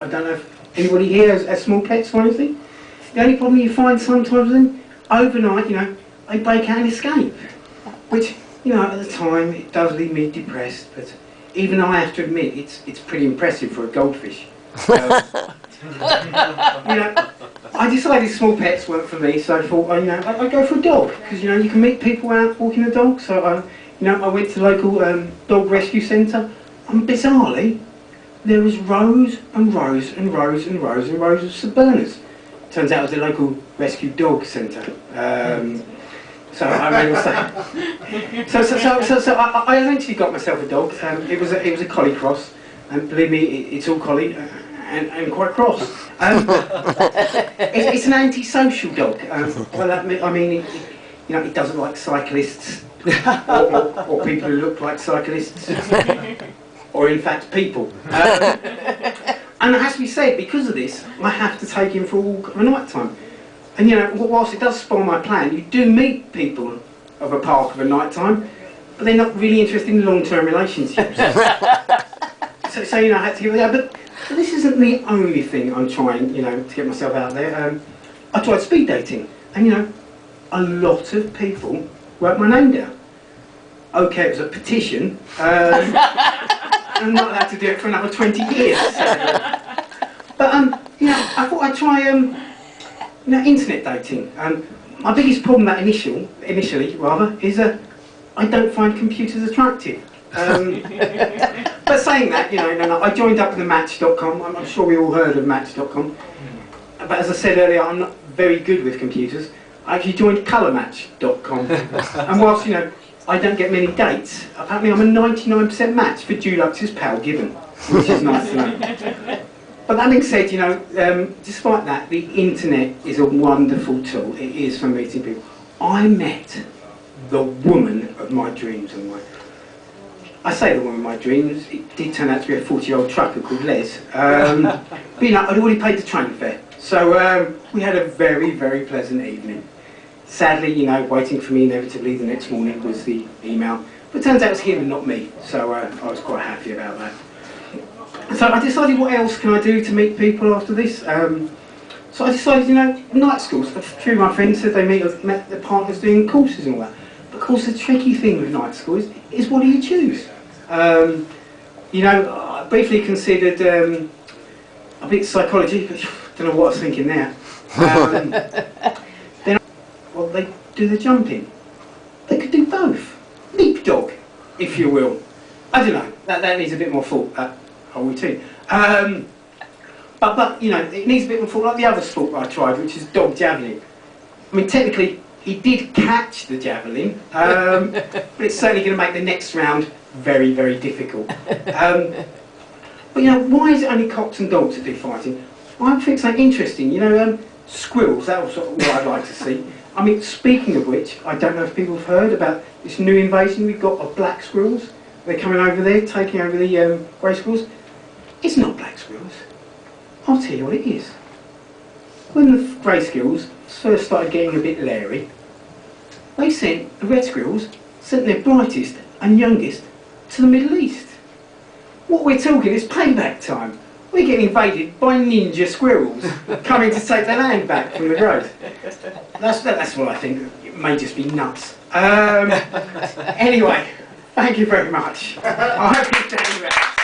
I don't know if anybody here has small pets or anything. The only problem you find sometimes then, overnight, they break out and escape. Which, at the time, it does leave me depressed, but even I have to admit, it's pretty impressive for a goldfish. I decided small pets weren't for me, so I thought, I'd go for a dog, because, you can meet people out walking a dog. So, I went to the local dog rescue centre, and bizarrely, there was rows and rows and rows and rows and rows of St Bernards. Turns out it was a local rescue dog centre. So I eventually got myself a dog. It was a collie cross, and believe me, it's all collie and quite cross. It's an anti-social dog. It doesn't like cyclists or people who look like cyclists. Or in fact people. And it has to be said, because of this, I have to take him for a walk at night time. And whilst it does spoil my plan, you do meet people of a park of a night time, but they're not really interested in long-term relationships. so I had to give it out. But this isn't the only thing I'm trying, to get myself out there. I tried speed dating, and a lot of people wrote my name down. Okay, it was a petition. I'm not allowed to do it for another 20 years. But I thought I'd try internet dating. My biggest problem that initially is I don't find computers attractive. But saying that, I joined up with the Match.com. I'm sure we all heard of Match.com. But as I said earlier, I'm not very good with computers. I actually joined Colourmatch.com. And whilst I don't get many dates, apparently I'm a 99% match for Dulux's pal Gibbon, which is nice to know. But that being said, despite that, the internet is a wonderful tool. It is for meeting people. I met the woman of my dreams. I say the woman of my dreams, it did turn out to be a 40-year-old trucker called Les. But I'd already paid the train fare. So we had a very, very pleasant evening. Sadly, waiting for me inevitably the next morning was the email. But it turns out it was him and not me, so I was quite happy about that. So I decided, what else can I do to meet people after this? So I decided, night schools. A few of my friends said they met their partners doing courses and all that. But of course the tricky thing with night school is what do you choose? I briefly considered a bit of psychology, but don't know what I was thinking there. Well, they do the jumping. They could do both. Leapdog, if you will. I don't know. That needs a bit more thought. That whole routine. But it needs a bit more thought, like the other sport I tried, which is dog javelin. I mean, technically, he did catch the javelin, but it's certainly going to make the next round very, very difficult. But why is it only cocks and dogs that do fighting? I think something interesting. Squirrels. That was sort of what I'd like to see. I mean, speaking of which, I don't know if people have heard about this new invasion we've got of black squirrels. They're coming over there, taking over the grey squirrels. It's not black squirrels. I'll tell you what it is. When the grey squirrels first started getting a bit leery, they sent the red squirrels, sent their brightest and youngest to the Middle East. What we're talking is payback time. We're getting invaded by ninja squirrels coming to take their land back from the growth. That's what I think. It may just be nuts. Anyway, thank you very much. I hope you enjoyed that.